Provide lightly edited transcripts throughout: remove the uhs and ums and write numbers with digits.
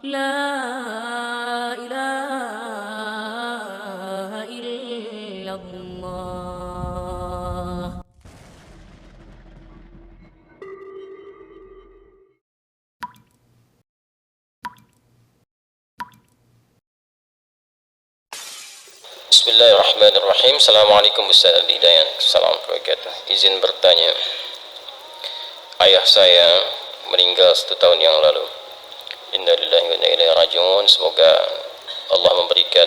لا إله إلا الله. Bismillahirrahmanirrahim. Assalamualaikum Ustaz Al-Hidayan. Assalamualaikum warahmatullahi wabarakatuh. Izin bertanya, ayah saya meninggal 1 tahun yang lalu. Innalillahi wa inna ilaihi raji'un. Semoga Allah memberikan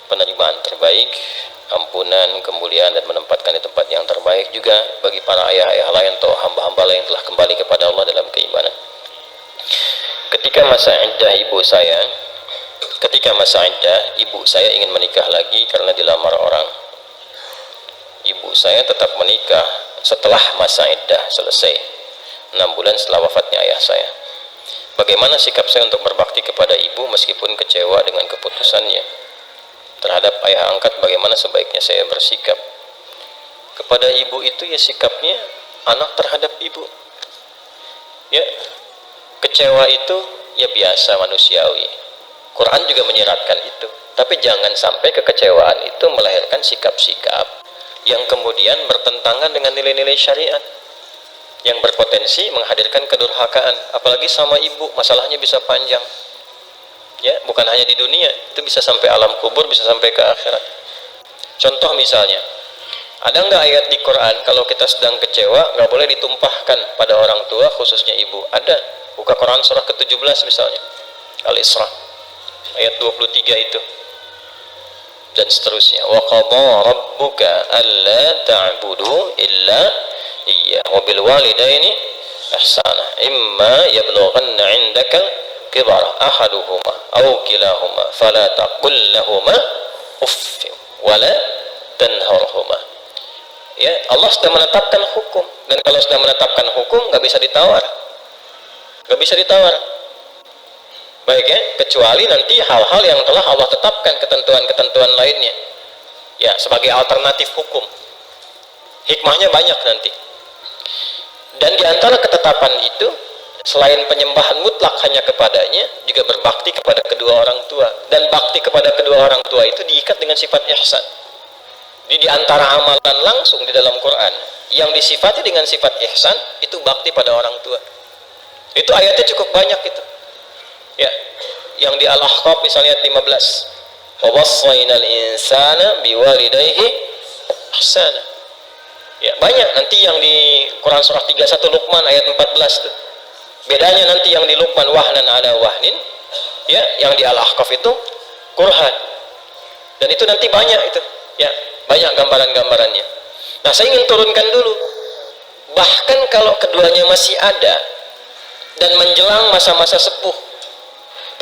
penerimaan terbaik, ampunan, kemuliaan, dan menempatkan di tempat yang terbaik juga bagi para ayah-ayah lain atau hamba-hamba lain yang telah kembali kepada Allah dalam keimanan. Ketika masa iddah ibu saya ingin menikah lagi karena dilamar orang. Ibu saya tetap menikah setelah masa iddah selesai, 6 bulan setelah wafatnya ayah saya. Bagaimana sikap saya untuk berbakti kepada ibu meskipun kecewa dengan keputusannya? Terhadap ayah angkat, bagaimana sebaiknya saya bersikap? Kepada ibu itu ya sikapnya anak terhadap ibu. Ya, kecewa itu ya biasa, manusiawi. Quran juga menyiratkan itu. Tapi jangan sampai kekecewaan itu melahirkan sikap-sikap yang kemudian bertentangan dengan nilai-nilai syariat, yang berpotensi menghadirkan kedurhakaan. Apalagi sama ibu, masalahnya bisa panjang. Ya, bukan hanya di dunia, itu bisa sampai alam kubur, bisa sampai ke akhirat. Contoh misalnya, ada nggak ayat di Quran kalau kita sedang kecewa nggak boleh ditumpahkan pada orang tua, khususnya ibu? Ada. Buka Quran surah ke-17 misalnya, Al-Isra ayat 23 itu, dan seterusnya. Wa qadha rabbuka alla ta'budu illa iyyah wa bil walidaini ihsana imma yablughanna 'indaka kibara ahaduhuma aw kilahuma fala taqul lahumā uff wa la tanharhuma. Ya, Allah sudah menetapkan hukum, dan kalau sudah menetapkan hukum nggak bisa ditawar. Baik ya, kecuali nanti hal-hal yang telah Allah tetapkan, ketentuan-ketentuan lainnya ya, sebagai alternatif hukum. Hikmahnya banyak nanti. Dan diantara ketetapan itu, selain penyembahan mutlak hanya kepadanya, juga berbakti kepada kedua orang tua. Dan bakti kepada kedua orang tua itu diikat dengan sifat ihsan. Di antara amalan langsung di dalam Quran yang disifati dengan sifat ihsan itu bakti pada orang tua. Itu ayatnya cukup banyak itu. Ya, yang di Al-Ahqaf misalnya ayat 15. Wa wassaynal insana biwalidayhi ihsana. Ya, banyak nanti yang di Quran surah 31 Luqman ayat 14 tuh. Bedanya nanti yang di Luqman wahnan ala wahnin, ya, yang di Al-Ahqaf itu Qur'an. Dan itu nanti banyak itu. Ya, banyak gambaran-gambarannya. Nah, saya ingin turunkan dulu. Bahkan kalau keduanya masih ada dan menjelang masa-masa sepuh,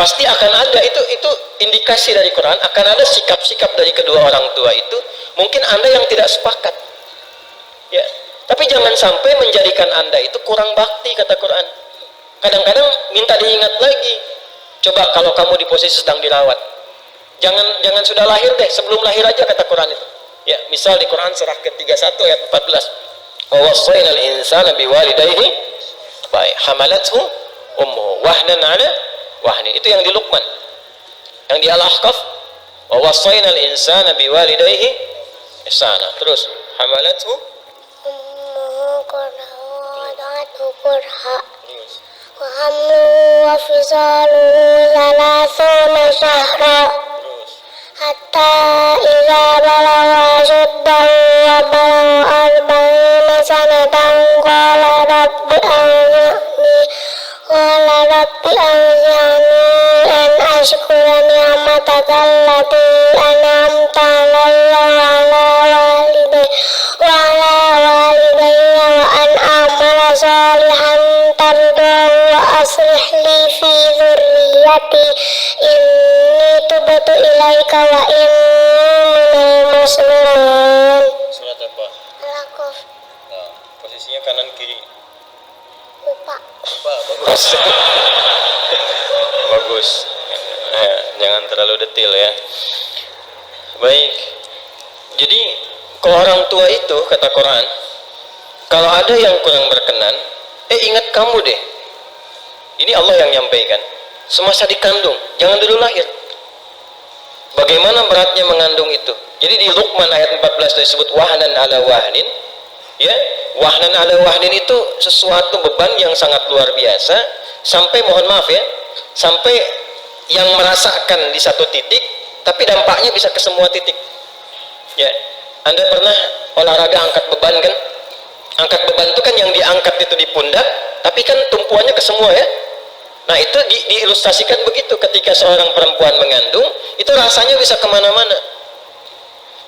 pasti akan ada itu indikasi dari Quran, akan ada sikap-sikap dari kedua orang tua itu. Mungkin Anda yang tidak sepakat. Ya, tapi jangan sampai menjadikan Anda itu kurang bakti, kata Quran. Kadang-kadang minta diingat lagi. Coba kalau kamu di posisi sedang dirawat, jangan sudah lahir deh, sebelum lahir aja, kata Quran itu. Ya, misal di Quran surah ke-31 ayat 14. Wa wassaynal insana biwalidayhi baik hamalathu ummuhu wahnan 'ala wahnin. Itu yang di Luqman. Yang di Al-Ahqaf wa wassaynal insana biwalidayhi ihsana. Terus hamalathu ummuhu kurha wa hamlu wa fisaluhu 30 syahra hatta idza balagha ashuddahu wa balagha arba'ina sanatan qala rabbi an ashkura ni'mataka allati an'amta 'alayya wa 'ala walidayya wa an a'mala shalihan tardahu wa aslih li fi dhurriyyati inni tubtu ilaika wa inni minal muslimin. Surat apa? Al-Ahqaf. Nah, posisinya kanan kiri. Lupa. Bagus. Bagus. Jangan terlalu detail ya. Baik. Jadi ke orang tua itu, kata Quran, kalau ada yang kurang berkenan, ingat kamu deh. Ini Allah yang nyampaikan. semasa dikandung, jangan dulu lahir. Bagaimana beratnya mengandung itu. Jadi di Luqman ayat 14 disebut wahnan ala wahnin. Ya, wahnan ala wahnin itu sesuatu beban yang sangat luar biasa, sampai mohon maaf ya, sampai yang merasakan di satu titik, tapi dampaknya bisa ke semua titik. Ya, Anda pernah olahraga angkat beban kan? Angkat beban itu kan yang diangkat itu di pundak, tapi kan tumpuannya ke semua ya. Nah itu diilustrasikan begitu, ketika seorang perempuan mengandung, itu rasanya bisa kemana-mana.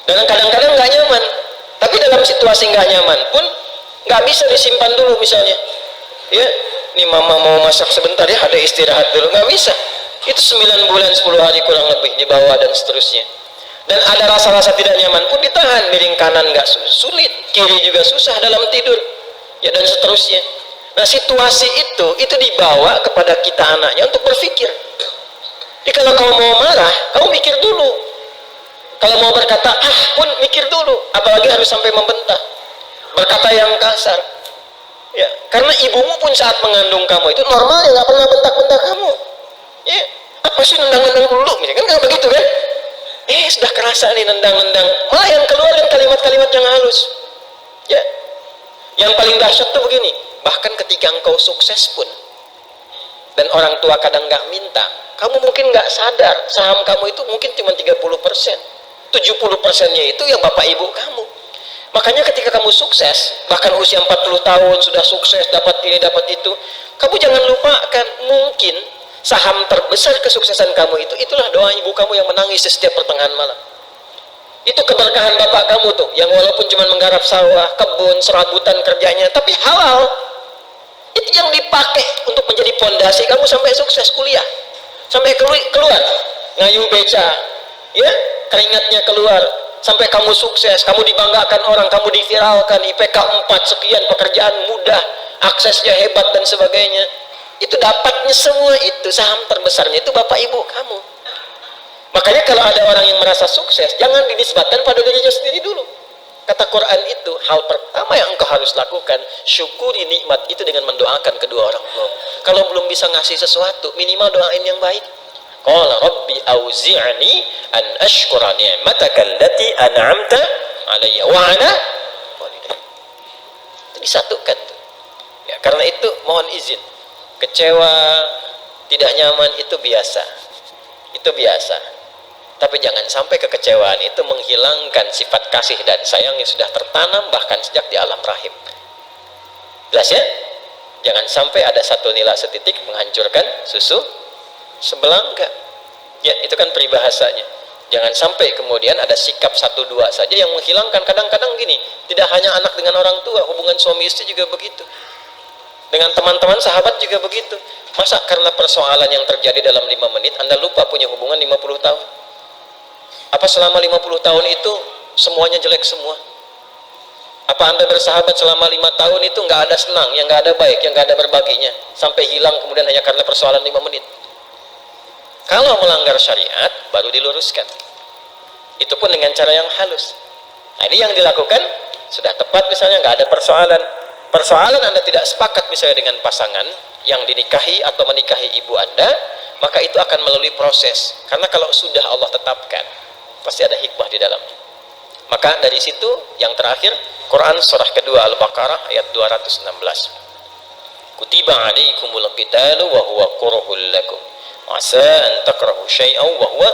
Dan kadang-kadang nggak nyaman. Tapi dalam situasi nggak nyaman pun nggak bisa disimpan dulu misalnya. Ya, nih mama mau masak sebentar ya, ada istirahat dulu, nggak bisa. Itu 9 bulan 10 hari kurang lebih dibawa dan seterusnya. Dan ada rasa-rasa tidak nyaman pun ditahan, miring kanan nggak sulit, kiri juga susah dalam tidur, ya dan seterusnya. Nah situasi itu dibawa kepada kita anaknya untuk berpikir. Jadi kalau kamu mau marah, kamu mikir dulu. Kalau mau berkata pun mikir dulu, apalagi harus sampai membentak, berkata yang kasar. Ya, karena ibumu pun saat mengandung kamu itu normalnya nggak pernah bentak-bentak kamu. Ya, apa sih nendang-nendang dulu, kan nggak begitu kan? Sudah kerasa nih nendang-nendang, malah yang keluar kan kalimat-kalimat yang halus. Ya, yang paling dahsyat tuh begini, bahkan ketika engkau sukses pun, dan orang tua kadang nggak minta, kamu mungkin nggak sadar saham kamu itu mungkin cuma 30%, 70%-nya itu yang bapak ibu kamu. Makanya ketika kamu sukses, bahkan usia 40 tahun sudah sukses, dapat ini dapat itu, kamu jangan lupakan mungkin saham terbesar kesuksesan kamu itulah doa ibu kamu yang menangis di setiap pertengahan malam. Itu keberkahan bapak kamu tuh, yang walaupun cuma menggarap sawah, kebun, serabutan kerjanya, tapi halal. Itu yang dipakai untuk menjadi pondasi kamu sampai sukses kuliah, sampai keluar ngayu beca, ya keringatnya keluar, sampai kamu sukses, kamu dibanggakan orang, kamu diviralkan, IPK 4 sekian, pekerjaan mudah, aksesnya hebat dan sebagainya. Itu dapatnya semua itu, saham terbesarnya itu bapak ibu kamu. Makanya kalau ada orang yang merasa sukses, jangan dinisbatkan pada dirinya sendiri dulu. Kata Quran itu, hal pertama yang engkau harus lakukan, syukuri nikmat itu dengan mendoakan kedua orang tua. Kalau belum bisa ngasih sesuatu, minimal doain yang baik. Qala rabbi auzi'ni an ashkura ni'mataka allati an'amta alayya wa ala walidayya. Itu disatukan tuh. Ya, karena itu mohon izin, kecewa, tidak nyaman itu biasa. Itu biasa. Tapi jangan sampai kekecewaan itu menghilangkan sifat kasih dan sayang yang sudah tertanam bahkan sejak di alam rahim. Jelas ya? Jangan sampai ada satu nila setitik menghancurkan susu sebelangga. Ya, itu kan peribahasanya. Jangan sampai kemudian ada sikap 1-2 saja yang menghilangkan. Kadang-kadang gini, tidak hanya anak dengan orang tua, hubungan suami istri juga begitu. Dengan teman-teman, sahabat juga begitu. Masa karena persoalan yang terjadi dalam 5 menit Anda lupa punya hubungan 50 tahun? Apa selama 50 tahun itu semuanya jelek semua? Apa Anda bersahabat selama 5 tahun itu nggak ada senang, yang nggak ada baik, yang nggak ada berbaginya, sampai hilang kemudian hanya karena persoalan 5 menit? Kalau melanggar syariat baru diluruskan. Itu pun dengan cara yang halus. Nah ini yang dilakukan sudah tepat, misalnya nggak ada persoalan. Persoalan Anda tidak sepakat misalnya dengan pasangan yang dinikahi atau menikahi ibu Anda, maka itu akan melalui proses. Karena kalau sudah Allah tetapkan, pasti ada hikmah di dalamnya. Maka dari situ yang terakhir, Quran surah kedua Al-Baqarah ayat 216. Kutiba alaikumul qitalu wa huwa kurhul lakum. Wa asa an takrahu syai'an wa huwa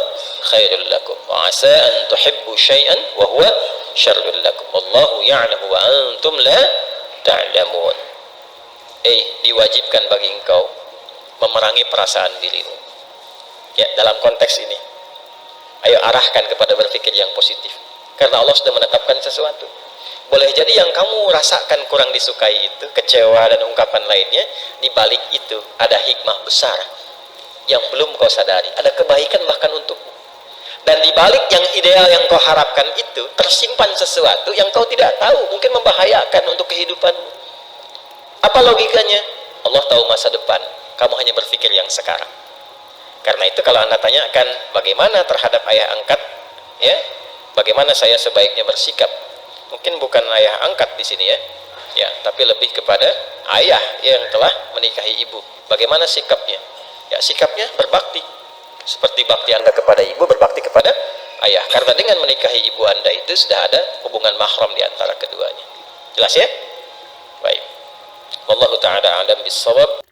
khairul lakum. Wa asa an tuhibbu syai'an wa huwa syarrul lakum. Wallahu ya'lamu wa antum la ta'lamun. Diwajibkan bagi engkau memerangi perasaan dirimu. Ya, dalam konteks ini, ayo arahkan kepada berpikir yang positif. Karena Allah sudah menetapkan sesuatu. Boleh jadi yang kamu rasakan kurang disukai itu, kecewa dan ungkapan lainnya, di balik itu ada hikmah besar yang belum kau sadari. Ada kebaikan bahkan untukmu. Dan di balik yang ideal yang kau harapkan itu, tersimpan sesuatu yang kau tidak tahu, mungkin membahayakan untuk kehidupanmu. Apa logikanya? Allah tahu masa depan, kamu hanya berpikir yang sekarang. Karena itu kalau Anda tanyakan bagaimana terhadap ayah angkat, ya, bagaimana saya sebaiknya bersikap, mungkin bukan ayah angkat di sini ya, tapi lebih kepada ayah yang telah menikahi ibu. Bagaimana sikapnya? Ya, sikapnya berbakti. Seperti bakti Anda kepada ibu, berbakti kepada ayah. Karena dengan menikahi ibu Anda itu sudah ada hubungan mahram di antara keduanya. Jelas ya? Baik. Wallahu ta'ala a'lam bissawab.